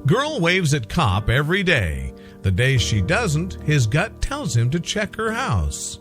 Girl waves at cop every day. The day she doesn't, his gut tells him to check her house.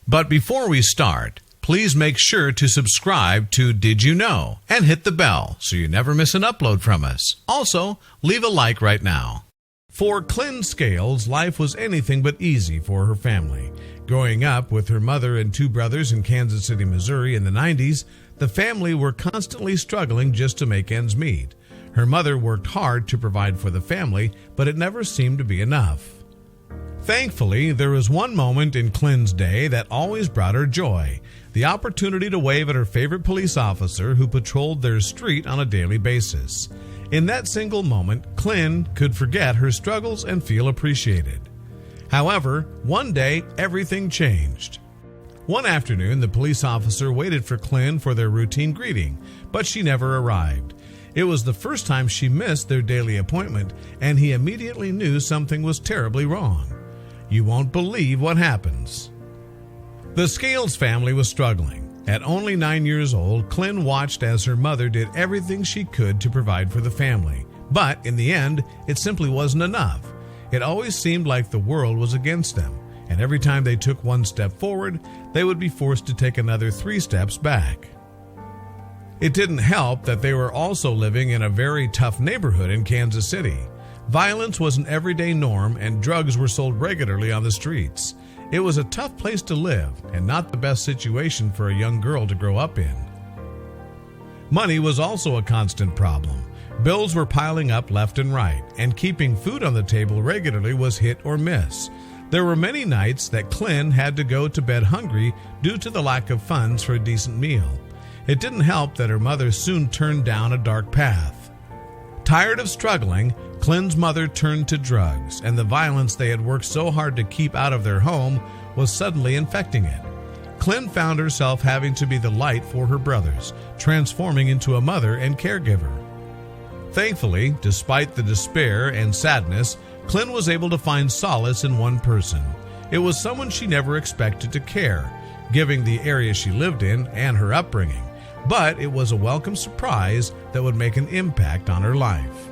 But before we start, please make sure to subscribe to Did You Know and hit the bell so you never miss an upload from us. Also, leave a like right now. For Clyn Scales, life was anything but easy for her family. Growing up with her mother and two brothers in Kansas City, Missouri in the 90s, the family were constantly struggling just to make ends meet. Her mother worked hard to provide for the family, but it never seemed to be enough. Thankfully, there was one moment in Clyn's day that always brought her joy: the opportunity to wave at her favorite police officer who patrolled their street on a daily basis. In that single moment, Clyn could forget her struggles and feel appreciated. However, one day, everything changed. One afternoon, the police officer waited for Clyn for their routine greeting, but she never arrived. It was the first time she missed their daily appointment, and he immediately knew something was terribly wrong. You won't believe what happens. The Scales family was struggling. At only 9 years old, Clyn watched as her mother did everything she could to provide for the family. But in the end, it simply wasn't enough. It always seemed like the world was against them, and every time they took one step forward, they would be forced to take another 3 steps back. It didn't help that they were also living in a very tough neighborhood in Kansas City. Violence was an everyday norm, and drugs were sold regularly on the streets. It was a tough place to live, and not the best situation for a young girl to grow up in. Money was also a constant problem. Bills were piling up left and right, and keeping food on the table regularly was hit or miss. There were many nights that Clyn had to go to bed hungry due to the lack of funds for a decent meal. It didn't help that her mother soon turned down a dark path. Tired of struggling, Clyn's mother turned to drugs, and the violence they had worked so hard to keep out of their home was suddenly infecting it. Clyn found herself having to be the light for her brothers, transforming into a mother and caregiver. Thankfully, despite the despair and sadness, Clyn was able to find solace in one person. It was someone she never expected to care, given the area she lived in and her upbringing. But it was a welcome surprise that would make an impact on her life.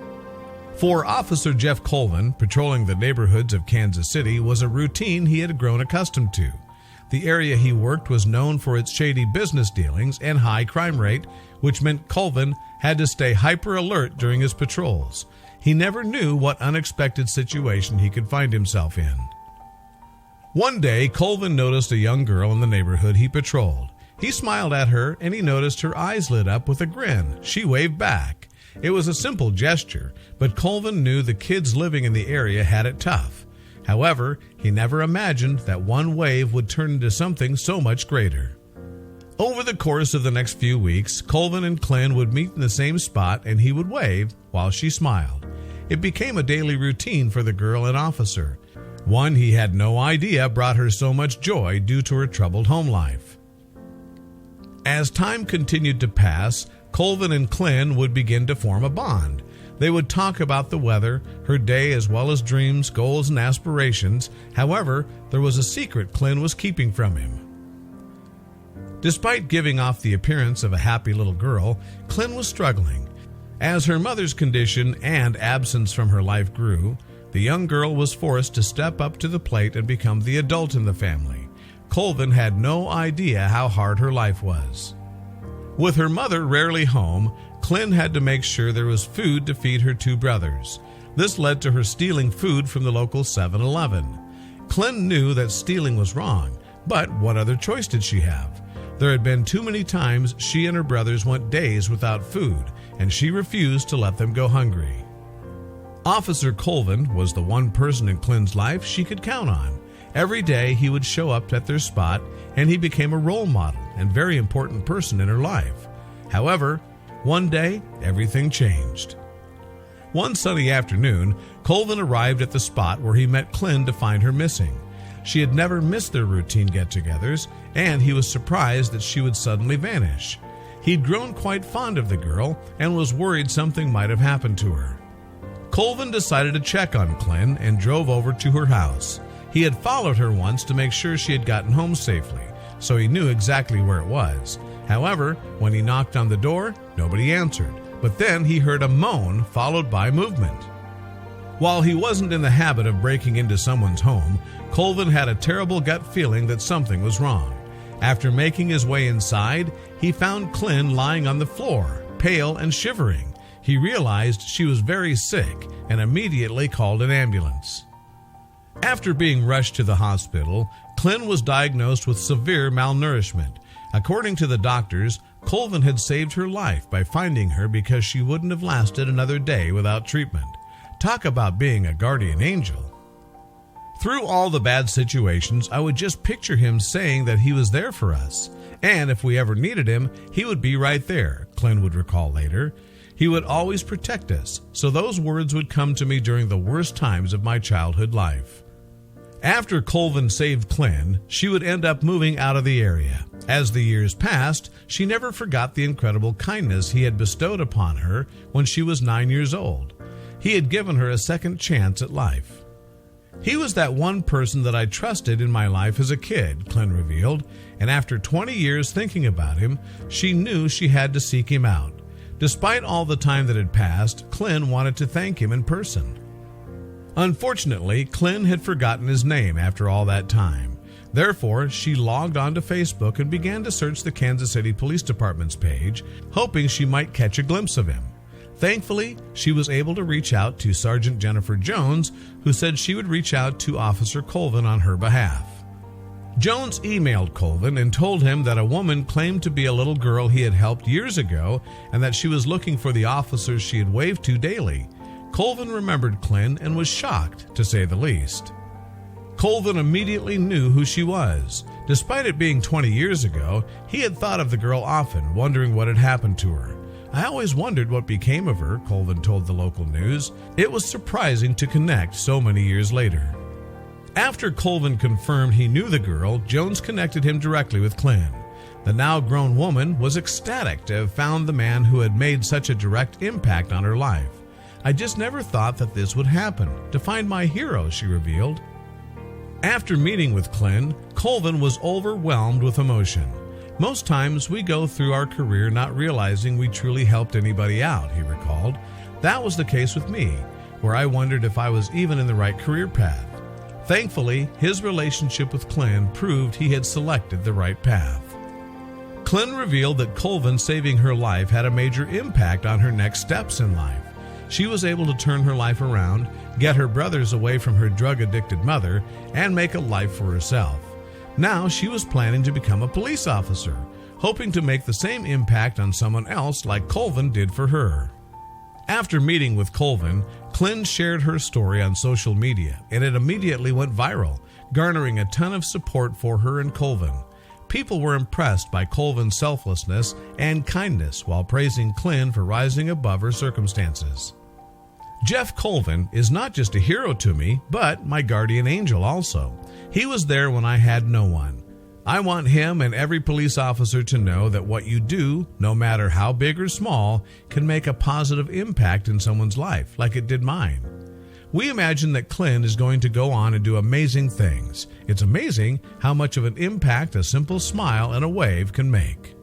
For Officer Jeff Colvin, patrolling the neighborhoods of Kansas City was a routine he had grown accustomed to. The area he worked was known for its shady business dealings and high crime rate, which meant Colvin had to stay hyper alert during his patrols. He never knew what unexpected situation he could find himself in. One day, Colvin noticed a young girl in the neighborhood he patrolled. He smiled at her, and he noticed her eyes lit up with a grin. She waved back. It was a simple gesture, but Colvin knew the kids living in the area had it tough. However, he never imagined that one wave would turn into something so much greater. Over the course of the next few weeks, Colvin and Clyn would meet in the same spot, and he would wave while she smiled. It became a daily routine for the girl and officer, one he had no idea brought her so much joy due to her troubled home life. As time continued to pass, Colvin and Clyn would begin to form a bond. They would talk about the weather, her day, as well as dreams, goals, and aspirations. However, there was a secret Clyn was keeping from him. Despite giving off the appearance of a happy little girl, Clyn was struggling. As her mother's condition and absence from her life grew, the young girl was forced to step up to the plate and become the adult in the family. Colvin had no idea how hard her life was. With her mother rarely home, Clyn had to make sure there was food to feed her two brothers. This led to her stealing food from the local 7-Eleven. Clyn knew that stealing was wrong, but what other choice did she have? There had been too many times she and her brothers went days without food, and she refused to let them go hungry. Officer Colvin was the one person in Clyn's life she could count on. Every day he would show up at their spot, and he became a role model and very important person in her life. However, one day, everything changed. One sunny afternoon, Colvin arrived at the spot where he met Clyn to find her missing. She had never missed their routine get-togethers, and he was surprised that she would suddenly vanish. He'd grown quite fond of the girl and was worried something might have happened to her. Colvin decided to check on Clyn and drove over to her house. He had followed her once to make sure she had gotten home safely, so he knew exactly where it was. However, when he knocked on the door, nobody answered, but then he heard a moan followed by movement. While he wasn't in the habit of breaking into someone's home, Colvin had a terrible gut feeling that something was wrong. After making his way inside, he found Klynn lying on the floor, pale and shivering. He realized she was very sick and immediately called an ambulance. After being rushed to the hospital, Klynn was diagnosed with severe malnourishment. According to the doctors, Colvin had saved her life by finding her because she wouldn't have lasted another day without treatment. Talk about being a guardian angel. Through all the bad situations, I would just picture him saying that he was there for us. And if we ever needed him, he would be right there, Klynn would recall later. He would always protect us, so those words would come to me during the worst times of my childhood life. After Colvin saved Klynn, she would end up moving out of the area. As the years passed, she never forgot the incredible kindness he had bestowed upon her when she was 9 years old. He had given her a second chance at life. He was that one person that I trusted in my life as a kid, Klynn revealed, and after 20 years thinking about him, she knew she had to seek him out. Despite all the time that had passed, Klynn wanted to thank him in person. Unfortunately, Klynn had forgotten his name after all that time. Therefore, she logged onto Facebook and began to search the Kansas City Police Department's page, hoping she might catch a glimpse of him. Thankfully, she was able to reach out to Sergeant Jennifer Jones, who said she would reach out to Officer Colvin on her behalf. Jones emailed Colvin and told him that a woman claimed to be a little girl he had helped years ago and that she was looking for the officers she had waved to daily. Colvin remembered Klynn and was shocked, to say the least. Colvin immediately knew who she was. Despite it being 20 years ago, he had thought of the girl often, wondering what had happened to her. I always wondered what became of her, Colvin told the local news. It was surprising to connect so many years later. After Colvin confirmed he knew the girl, Jones connected him directly with Klynn. The now grown woman was ecstatic to have found the man who had made such a direct impact on her life. I just never thought that this would happen, to find my hero, she revealed. After meeting with Klynn, Colvin was overwhelmed with emotion. Most times we go through our career not realizing we truly helped anybody out, he recalled. That was the case with me, where I wondered if I was even in the right career path. Thankfully, his relationship with Klynn proved he had selected the right path. Klynn revealed that Colvin saving her life had a major impact on her next steps in life. She was able to turn her life around, get her brothers away from her drug-addicted mother, and make a life for herself. Now she was planning to become a police officer, hoping to make the same impact on someone else like Colvin did for her. After meeting with Colvin, Klynn shared her story on social media, and it immediately went viral, garnering a ton of support for her and Colvin. People were impressed by Colvin's selflessness and kindness while praising Klynn for rising above her circumstances. Jeff Colvin is not just a hero to me, but my guardian angel also. He was there when I had no one. I want him and every police officer to know that what you do, no matter how big or small, can make a positive impact in someone's life, like it did mine. We imagine that Klynn is going to go on and do amazing things. It's amazing how much of an impact a simple smile and a wave can make.